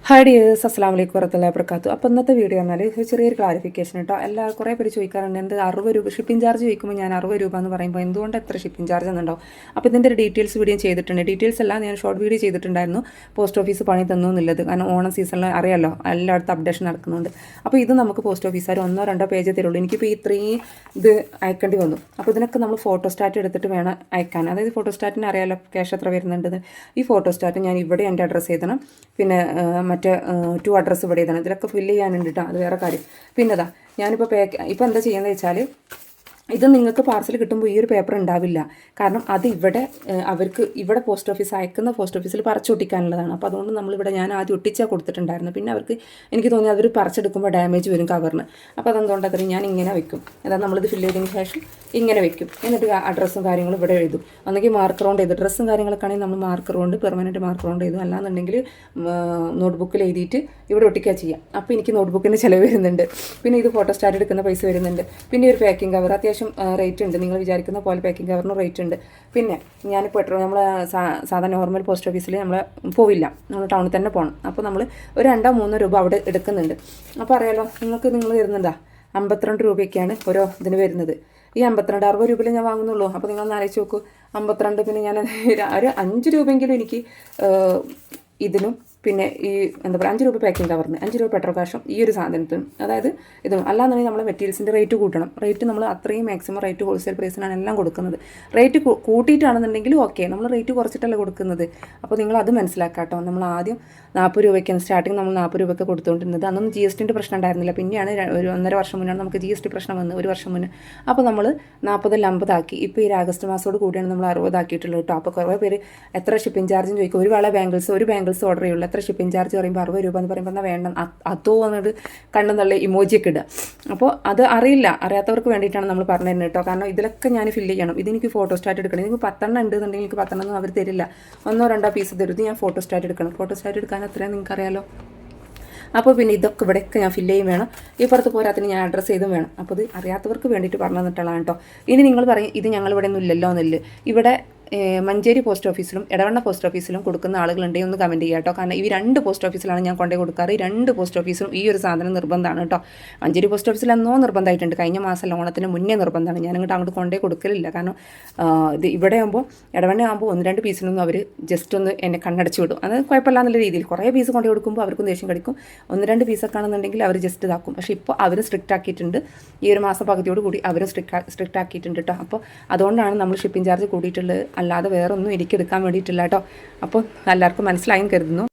Hi dears, അസ്സലാമു അലൈക്കും വറഹ്മത്തുള്ളാഹി വബറകാതുഹു. അപ്പോൾ ഇന്നത്തെ വീഡിയോ പറഞ്ഞാൽ ചെറിയൊരു ക്ലാരിഫിക്കേഷൻ കേട്ടോ. കുറേ പേര് ചോദിക്കാറുണ്ട്, എന്ത് 60 രൂപ ഷിപ്പിംഗ് ചാർജ് ചോദിക്കുമ്പോൾ ഞാൻ 60 രൂപ എന്ന് പറയുമ്പോൾ എന്തുകൊണ്ട് എത്ര ഷിപ്പിംഗ് ചാർജ് എന്നുണ്ടാവും. അപ്പോൾ ഇതിൻ്റെ ഒരു ഡീറ്റെയിൽസ് വീഡിയോ ചെയ്തിട്ടുണ്ട്. ഡീറ്റെയിൽസ് എല്ലാം ഞാൻ ഷോർട്ട് വീഡിയോ ചെയ്തിട്ടുണ്ടായിരുന്നു, പോസ്റ്റ് ഓഫീസ് പണി തന്നു എന്നുള്ളത്. കാരണം ഓണം സീസണിൽ അറിയാമല്ലോ, എല്ലായിടത്തും അപ്ഡേഷൻ നടക്കുന്നുണ്ട്. അപ്പോൾ ഇത് നമുക്ക് പോസ്റ്റ് ഓഫീസുകാർ 1-2 പേജ് തരുള്ളൂ. എനിക്കിപ്പോൾ ഇത്രയും ഇത് അയക്കേണ്ടി വന്നു. അപ്പോൾ ഇതിനൊക്കെ നമ്മൾ ഫോട്ടോസ്റ്റാറ്റ് എടുത്തിട്ട് വേണം അയക്കാൻ. അതായത് ഫോട്ടോസ്റ്റാറ്റിന് അറിയാമല്ലോ ക്യാഷ് എത്ര വരുന്നുണ്ടെന്ന്. ഈ ഫോട്ടോസ്റ്റാറ്റ് ഞാൻ ഇവിടെ എൻ്റെ അഡ്രസ്സ് എഴുതണം, പിന്നെ മറ്റേ 2 അഡ്രസ്സ് ഇവിടെ എഴുതണം. ഇതിലൊക്കെ ഫില്ല് ചെയ്യാനുണ്ട് കേട്ടോ, അത് വേറെ കാര്യം. പിന്നെതാ ഞാനിപ്പോൾ ഇപ്പോൾ എന്താ ചെയ്യുന്നത് വെച്ചാൽ, ഇത് നിങ്ങൾക്ക് പാർസൽ കിട്ടുമ്പോൾ ഈ ഒരു പേപ്പർ ഉണ്ടാവില്ല. കാരണം അത് ഇവിടെ അവർക്ക് ഇവിടെ പോസ്റ്റ് ഓഫീസ് അയക്കുന്ന പോസ്റ്റ് ഓഫീസിൽ പറിച്ചൊട്ടിക്കാനുള്ളതാണ്. അപ്പോൾ അതുകൊണ്ട് നമ്മളിവിടെ ഞാൻ ആദ്യം ഒട്ടിച്ചാൽ കൊടുത്തിട്ടുണ്ടായിരുന്നു. പിന്നെ അവർക്ക് എനിക്ക് തോന്നി അവർ പറിച്ചെടുക്കുമ്പോൾ ഡാമേജ് വരും കവറിന്. അപ്പോൾ അതെന്തുകൊണ്ട് അത്രയും ഞാൻ ഇങ്ങനെ വെക്കും. അതായത് നമ്മളിത് ഫില്ല് ചെയ്തതിന് ശേഷം ഇങ്ങനെ വെക്കും. എന്നിട്ട് അഡ്രസ്സും കാര്യങ്ങളും ഇവിടെ എഴുതും. ഒന്നെങ്കിൽ മാർക്കർ കൊണ്ട് എഴുതും. ഡ്രസ്സും കാര്യങ്ങളൊക്കെ ആണെങ്കിൽ നമ്മൾ മാർക്കർ കൊണ്ട് പെർമനൻറ്റ് മാർക്കർ കൊണ്ട് എഴുതും. അല്ലാന്നുണ്ടെങ്കിൽ നോട്ട്ബുക്കിൽ എഴുതിയിട്ട് ഇവിടെ ഒട്ടിക്കുക ചെയ്യാം. അപ്പോൾ എനിക്ക് നോട്ട്ബുക്കിന് ചിലവ് വരുന്നുണ്ട്. പിന്നെ ഇത് ഫോട്ടോസ്റ്റാറ്റ് എടുക്കുന്ന പൈസ വരുന്നുണ്ട്. പിന്നെ ഒരു പാക്കിംഗ് കവർ അത്യാവശ്യം റേറ്റ് ഉണ്ട്. നിങ്ങൾ വിചാരിക്കുന്ന പോലെ പാക്കിംഗ് കവറിന് റേറ്റ് ഉണ്ട്. പിന്നെ ഞാനിപ്പോൾ നമ്മൾ സാധാരണ നോർമൽ പോസ്റ്റ് ഓഫീസിൽ നമ്മൾ പോവില്ല, നമ്മൾ ടൗണിൽ തന്നെ പോകണം. അപ്പോൾ നമ്മൾ ഒരു 2-3 രൂപ അവിടെ എടുക്കുന്നുണ്ട്. അപ്പോൾ അറിയാലോ, നിങ്ങൾ തരുന്നതാ 52 രൂപയൊക്കെയാണ് ഓരോ ഇതിന് വരുന്നത്. ഈ 60 രൂപയിൽ ഞാൻ വാങ്ങുന്നുള്ളൂ. അപ്പോൾ നിങ്ങൾ ആലോചിച്ച് നോക്കൂ, 52. പിന്നെ ഞാൻ ഒരു 5 രൂപയെങ്കിലും എനിക്ക് ഇതിനും പിന്നെ ഈ എന്താ പറയുക 5 രൂപ പാക്കിംഗ് കവറിന് 5 രൂപ പെട്രോൾ കാശും ഈ ഒരു സാധനത്തിനും, അതായത് ഇതും. അല്ലാന്നുണ്ടെങ്കിൽ നമ്മൾ മെറ്റീരിയൽസിൻ്റെ റേറ്റ് കൂട്ടണം. റേറ്റ് നമ്മൾ അത്രയും മാക്സിമം റേറ്റ് ഹോൾസെയിൽ പ്രൈസിനാണ് എല്ലാം കൊടുക്കുന്നത്. റേറ്റ് കൂട്ടിയിട്ടാണെന്നുണ്ടെങ്കിലും ഓക്കെ, നമ്മൾ റേറ്റ് കുറച്ചിട്ടല്ല കൊടുക്കുന്നത്. അപ്പോൾ നിങ്ങൾ അത് മനസ്സിലാക്കാം കേട്ടോ. നമ്മൾ ആദ്യം 40 രൂപയ്ക്കാണ് സ്റ്റാർട്ടിങ്, നമ്മൾ 40 രൂപയ്ക്ക് കൊടുത്തുകൊണ്ടിരുന്നത്. അന്നൊന്നും GSTൻ്റെ പ്രശ്നം ഉണ്ടായിരുന്നില്ല. പിന്നെയാണ് ഒരു 1.5 വർഷം മുന്നാണ് നമുക്ക് GST പ്രശ്നം വന്നത്, 1 വർഷം മുന്നേ. അപ്പോൾ നമ്മൾ 40-ൽ 50 ആക്കി. ഇപ്പോൾ ഈ ആഗസ്റ്റ് മാസത്തോട് കൂടിയാണ് നമ്മൾ 60 ആക്കിയിട്ടുള്ളത് കേട്ടോ. അപ്പോൾ കുറേ പേര് എത്ര ഷിപ്പിംഗ് ചാർജും ചോദിക്കും. ഒരു ബാംഗിൾസ് ഓർഡർ ചെയ്യുള്ളൂ, എത്ര ഷിപ്പിംഗ് ചാർജ് പറയുമ്പോൾ 60 രൂപ എന്ന് പറയുമ്പോൾ എന്നാൽ വേണ്ട, അതോ എന്നിട്ട് കണ്ണു നല്ല ഇമോജിയൊക്കെ ഇടുക. അപ്പോൾ അത് അറിയാത്തവർക്ക് വേണ്ടിയിട്ടാണ് നമ്മൾ പറഞ്ഞു തരുന്നത് കേട്ടോ. കാരണം ഇതിലൊക്കെ ഞാൻ ഫില്ല് ചെയ്യണം. ഇതെനിക്ക് ഫോട്ടോസ്റ്റാറ്റ് എടുക്കണം. എനിക്ക് 10 ഉണ്ടെന്നുണ്ടെങ്കിൽ എനിക്ക് 10 അവർ തരില്ല, 1-2 പീസ് തരും. ഇത് ഞാൻ ഫോട്ടോസ്റ്റാറ്റ് എടുക്കണം. ഫോട്ടോസ്റ്റാറ്റ് എടുക്കാൻ എത്രയാണ് നിങ്ങൾക്കറിയാലോ. അപ്പോൾ പിന്നെ ഇതൊക്കെ ഇവിടെയൊക്കെ ഞാൻ ഫില്ല് ചെയ്യും വേണം. ഈ പുറത്ത് പോരാത്തിന് ഞാൻ അഡ്രസ്സ് ചെയ്തും വേണം. അപ്പോൾ ഇത് അറിയാത്തവർക്ക് വേണ്ടിയിട്ട് പറഞ്ഞു തന്നിട്ടുള്ളതാണ് കേട്ടോ. ഇനി നിങ്ങൾ പറയും ഇത് ഞങ്ങളിവിടെ ഒന്നും ഇല്ലല്ലോ എന്നില്ല. ഇവിടെ മഞ്ചേരി പോസ്റ്റ് ഓഫീസിലും എടവണ്ണ പോസ്റ്റ് ഓഫീസിലും കൊടുക്കുന്ന ആളുകളുണ്ടെങ്കിൽ ഒന്ന് കമൻറ്റ് ചെയ്യുക കേട്ടോ. കാരണം ഈ 2 പോസ്റ്റ് ഓഫീസിലാണ് ഞാൻ കൊണ്ടേ കൊടുക്കാറ്. ഈ 2 പോസ്റ്റ് ഓഫീസിലും ഈ ഒരു സാധനം നിർബന്ധമാണ് കേട്ടോ. മഞ്ചേരി പോസ്റ്റ് ഓഫീസിൽ എന്നോ നിർബന്ധമായിട്ടുണ്ട്. കഴിഞ്ഞ മാസം ഓണത്തിന് മുന്നേ നിർബന്ധമാണ്. ഞാൻ അങ്ങോട്ട് കൊണ്ടേ കൊടുക്കലില്ല. കാരണം ഇത് ഇവിടെ ആകുമ്പോൾ ഇടവണ്ണ ആകുമ്പോൾ 1-2 പീസിനൊന്നും അവർ ജസ്റ്റ് ഒന്ന് എന്നെ കണ്ണടച്ച് വിടും. അത് കുഴപ്പമില്ല എന്നുള്ള രീതിയിൽ. കുറേ പീസ് കൊണ്ടേ കൊടുക്കുമ്പോൾ അവർക്കും ദേഷ്യം കടിക്കും. 1-2 പീസൊക്കെ ആണെന്നുണ്ടെങ്കിൽ അവർ ജസ്റ്റ് ഇതാക്കും. പക്ഷേ ഇപ്പോൾ അവർ സ്ട്രിക്റ്റ് ആക്കിയിട്ടുണ്ട്. ഈ ഒരു മാസം പകുതിയോട് കൂടി അവരും സ്ട്രിക്റ്റ് ആക്കിയിട്ടുണ്ട് കേട്ടോ. അപ്പോൾ അതുകൊണ്ടാണ് നമ്മൾ ഷിപ്പിംഗ് ചാർജ് കൂടിയിട്ടുള്ളത്. അല്ലാതെ വേറെ ഒന്നും എനിക്ക് എടുക്കാൻ വേണ്ടിയിട്ടില്ല കേട്ടോ. അപ്പോൾ എല്ലാവർക്കും മനസ്സിലായും കരുതുന്നു.